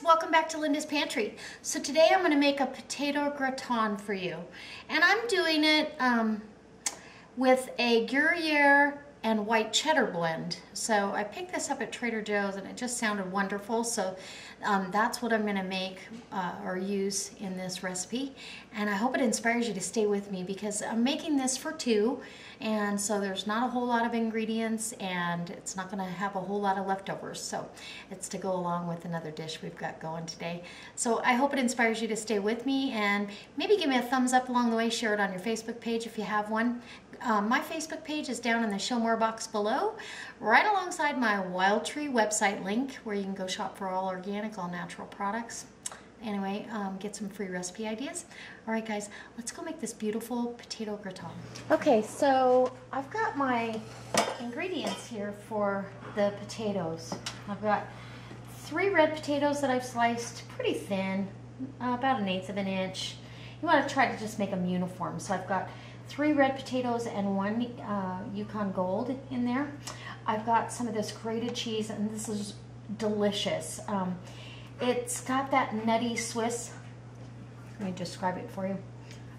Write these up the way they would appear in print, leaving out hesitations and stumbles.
welcome back to Linda's Pantry. So today I'm going to make a potato gratin for you, and I'm doing it with a Gruyere and white cheddar blend. So I picked this up at Trader Joe's and it just sounded wonderful, so that's what I'm going to make or use in this recipe, and I hope it inspires you to stay with me because I'm making this for two, and so there's not a whole lot of ingredients and it's not going to have a whole lot of leftovers, so it's to go along with another dish we've got going today. So I hope it inspires you to stay with me, and maybe give me a thumbs up along the way. Share it on your Facebook page if you have one. My Facebook page is down in the show more box below, right alongside my Wild Tree website link where you can go shop for all organic, all natural products. Anyway, get some free recipe ideas. All right, guys, let's go make this beautiful potato gratin. Okay, so I've got my ingredients here for the potatoes. I've got 3 red potatoes that I've sliced pretty thin, about 1/8 of an inch. You want to try to just make them uniform. So I've got 3 red potatoes and 1 Yukon Gold in there. I've got some of this grated cheese, and this is delicious. It's got that nutty Swiss. Let me describe it for you.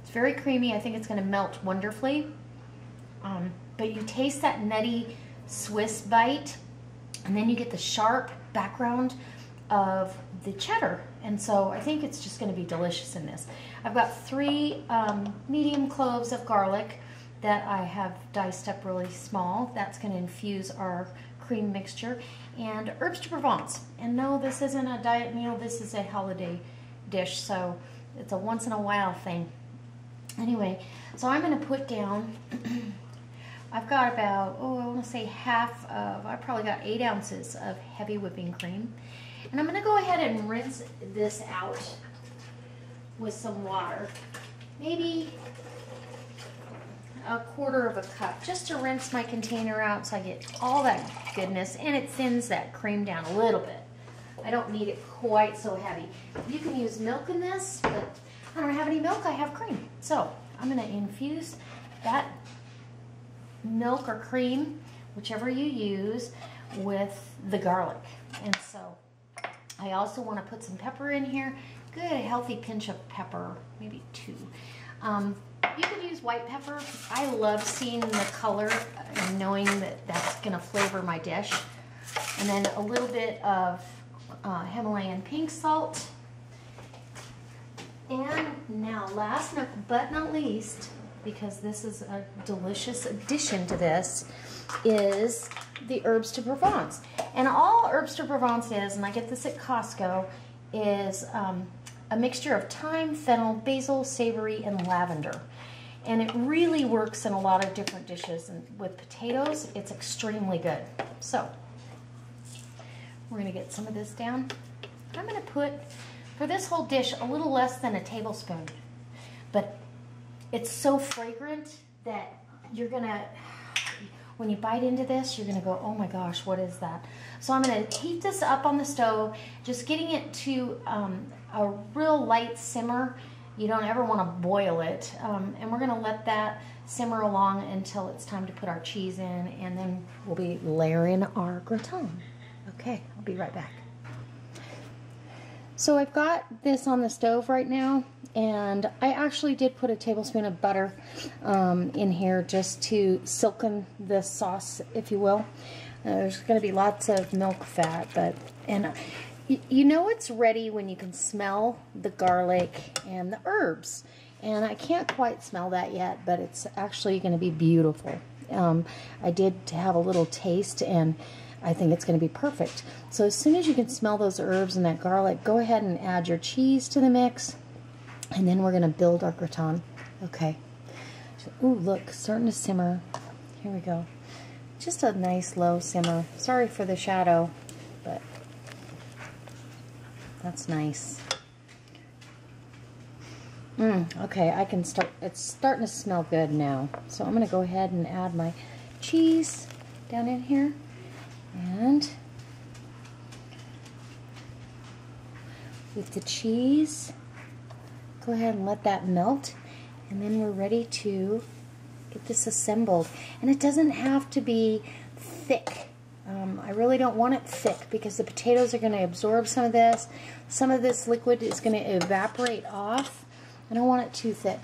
It's very creamy. I think it's going to melt wonderfully. But you taste that nutty Swiss bite, and then you get the sharp background of the cheddar, and so I think it's just going to be delicious in this. I've got 3 medium cloves of garlic that I have diced up really small. That's going to infuse our cream mixture, and herbs de Provence. And no, this isn't a diet meal, this is a holiday dish, so it's a once in a while thing. Anyway, so I'm going to put down I've got about, I want to say I probably got 8 ounces of heavy whipping cream. And I'm going to go ahead and rinse this out with some water. Maybe 1/4 cup, just to rinse my container out so I get all that goodness, and it thins that cream down a little bit. I don't need it quite so heavy. You can use milk in this, but I don't have any milk, I have cream. So I'm going to infuse that milk or cream, whichever you use, with the garlic. And so I also want to put some pepper in here. Good, a healthy pinch of pepper, maybe 2. You could use white pepper. I love seeing the color and knowing that that's going to flavor my dish. And then a little bit of Himalayan pink salt. And now, last but not least, because this is a delicious addition to this, is the herbs de Provence. And all herbs de Provence is, and I get this at Costco, is a mixture of thyme, fennel, basil, savory, and lavender. And it really works in a lot of different dishes, and with potatoes, it's extremely good. So, we're going to get some of this down. I'm going to put, for this whole dish, a little less than a tablespoon. But it's so fragrant that you're going to, when you bite into this, you're going to go, oh my gosh, what is that? So I'm going to heat this up on the stove, just getting it to a real light simmer. You don't ever want to boil it. And we're going to let that simmer along until it's time to put our cheese in, and then we'll be layering our gratin. Okay, I'll be right back. So I've got this on the stove right now, and I actually did put a tablespoon of butter in here just to silken the sauce, if you will. There's going to be lots of milk fat, and you know it's ready when you can smell the garlic and the herbs. And I can't quite smell that yet, but it's actually going to be beautiful. I did have a little taste, and I think it's going to be perfect. So as soon as you can smell those herbs and that garlic, go ahead and add your cheese to the mix, and then we're going to build our gratin. Okay. So, ooh, look, starting to simmer. Here we go. Just a nice low simmer. Sorry for the shadow, but that's nice. Okay, I can start. It's starting to smell good now. So I'm going to go ahead and add my cheese down in here. And with the cheese, go ahead and let that melt, and then we're ready to get this assembled. And it doesn't have to be thick. I really don't want it thick because the potatoes are going to absorb some of this. Some of this liquid is going to evaporate off. I don't want it too thick.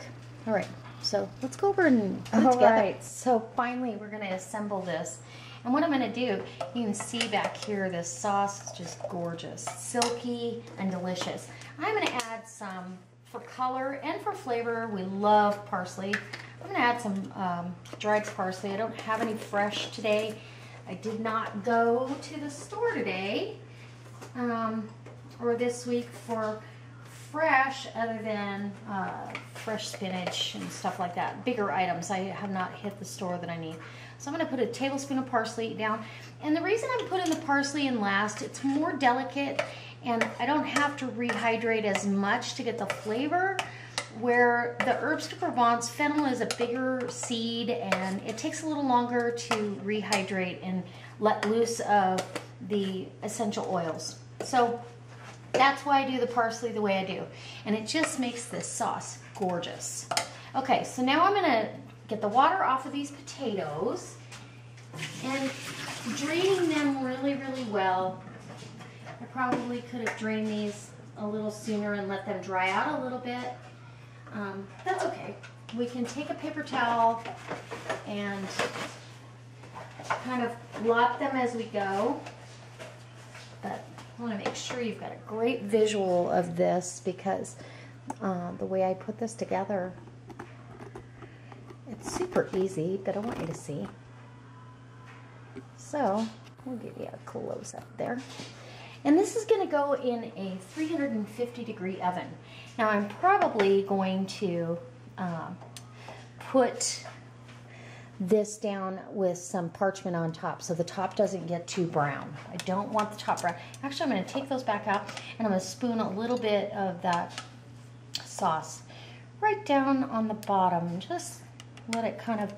All right, so let's go over and put it together. All right, so finally we're going to assemble this. And what I'm going to do, you can see back here, this sauce is just gorgeous, silky and delicious. I'm going to add some, for color and for flavor, we love parsley. I'm going to add some dried parsley. I don't have any fresh today. I did not go to the store today or this week for fresh, other than fresh spinach and stuff like that. Bigger items. I have not hit the store that I need. So I'm going to put a tablespoon of parsley down. And the reason I'm putting the parsley in last, it's more delicate and I don't have to rehydrate as much to get the flavor. Where the herbes de Provence, fennel is a bigger seed and it takes a little longer to rehydrate and let loose of the essential oils. So that's why I do the parsley the way I do. And it just makes this sauce gorgeous. Okay, so now I'm gonna get the water off of these potatoes and draining them really, really well. I probably could have drained these a little sooner and let them dry out a little bit. That's okay. We can take a paper towel and kind of blot them as we go. But I want to make sure you've got a great visual of this because the way I put this together, it's super easy, but I want you to see. So we'll give you a close up there. And this is going to go in a 350-degree oven. Now I'm probably going to put this down with some parchment on top so the top doesn't get too brown. I don't want the top brown. Actually, I'm going to take those back out and I'm going to spoon a little bit of that sauce right down on the bottom. Just let it kind of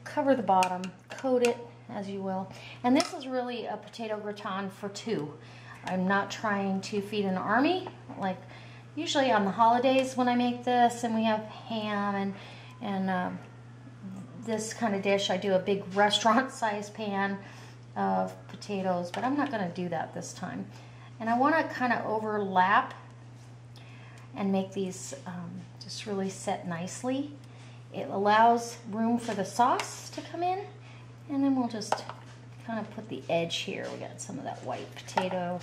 cover the bottom, coat it as you will. And this is really a potato gratin for two. I'm not trying to feed an army. Like usually on the holidays when I make this and we have ham and this kind of dish, I do a big restaurant size pan of potatoes, but I'm not going to do that this time. And I want to kind of overlap and make these just really set nicely. It allows room for the sauce to come in, and then we'll just kind of put the edge here. We got some of that white potato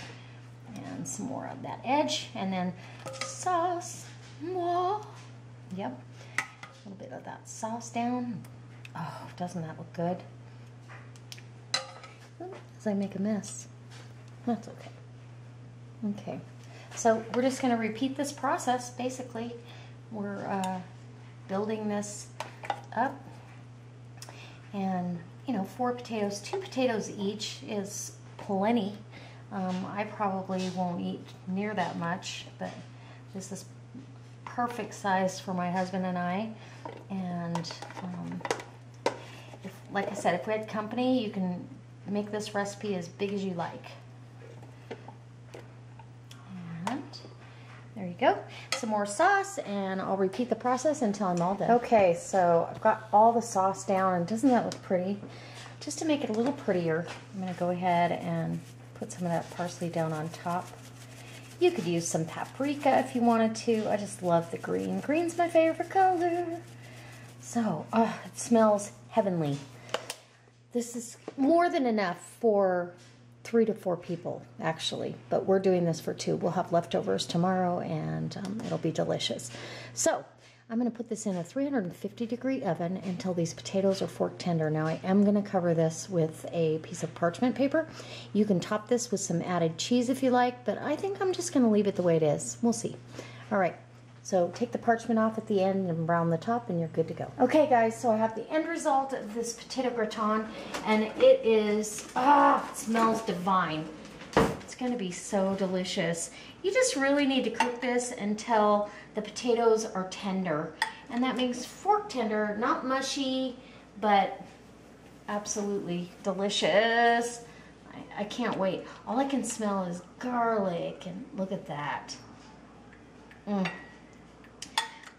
and some more of that edge, and then sauce. Yep, a little bit of that sauce down. Oh, doesn't that look good? As I make a mess. That's okay. Okay, so we're just going to repeat this process. Basically, we're building this up, and you know, 4 potatoes, 2 potatoes each is plenty. I probably won't eat near that much, but this is perfect size for my husband and I. And like I said, if we had company, you can make this recipe as big as you like. And there you go. Some more sauce, and I'll repeat the process until I'm all done. Okay, so I've got all the sauce down, and doesn't that look pretty? Just to make it a little prettier, I'm going to go ahead and put some of that parsley down on top. You could use some paprika if you wanted to. I just love the green. Green's my favorite color. So, it smells heavenly. This is more than enough for 3 to 4 people, actually. But we're doing this for 2. We'll have leftovers tomorrow, and it'll be delicious. So, I'm going to put this in a 350-degree oven until these potatoes are fork tender. Now, I am going to cover this with a piece of parchment paper. You can top this with some added cheese if you like, but I think I'm just going to leave it the way it is. We'll see. All right. So take the parchment off at the end and brown the top, and you're good to go. Okay, guys, so I have the end result of this potato gratin, and it is, it smells divine. It's going to be so delicious. You just really need to cook this until the potatoes are tender. And that means fork tender, not mushy, but absolutely delicious. I can't wait. All I can smell is garlic, and look at that.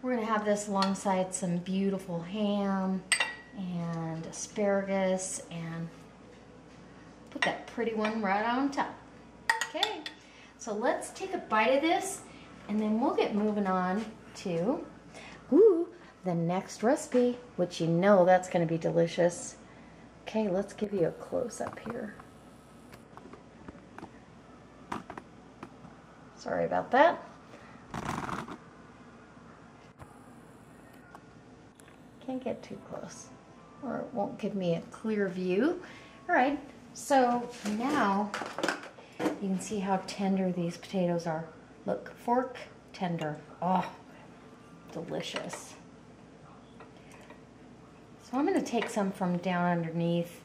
We're going to have this alongside some beautiful ham and asparagus and Put that pretty one right on top. Okay, so let's take a bite of this and then we'll get moving on to the next recipe, which you know that's going to be delicious. Okay, let's give you a close-up here. Sorry about that. Can't get too close or it won't give me a clear view. All right, so now you can see how tender these potatoes are. Look, fork tender. Oh, delicious. So I'm going to take some from down underneath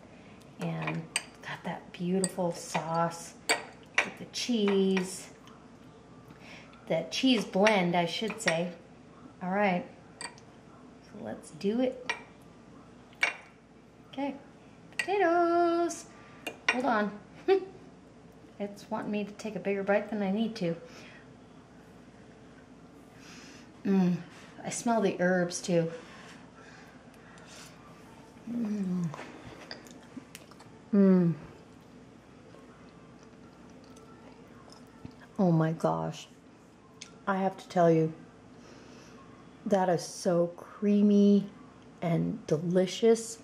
and got that beautiful sauce with the cheese blend, I should say. All right, so let's do it. Okay, potatoes. Hold on. It's wanting me to take a bigger bite than I need to. I smell the herbs too. Oh my gosh. I have to tell you, that is so creamy and delicious.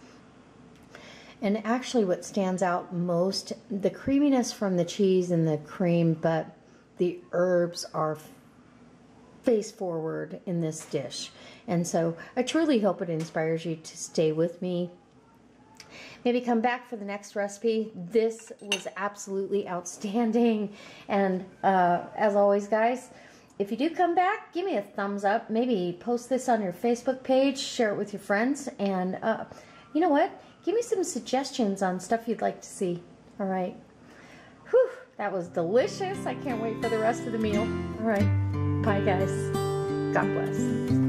And actually what stands out most, the creaminess from the cheese and the cream, but the herbs are face forward in this dish. And so I truly hope it inspires you to stay with me. Maybe come back for the next recipe. This was absolutely outstanding. And as always, guys, if you do come back, give me a thumbs up. Maybe post this on your Facebook page, share it with your friends, and you know what? Give me some suggestions on stuff you'd like to see. All right. Whew, that was delicious. I can't wait for the rest of the meal. All right. Bye, guys. God bless.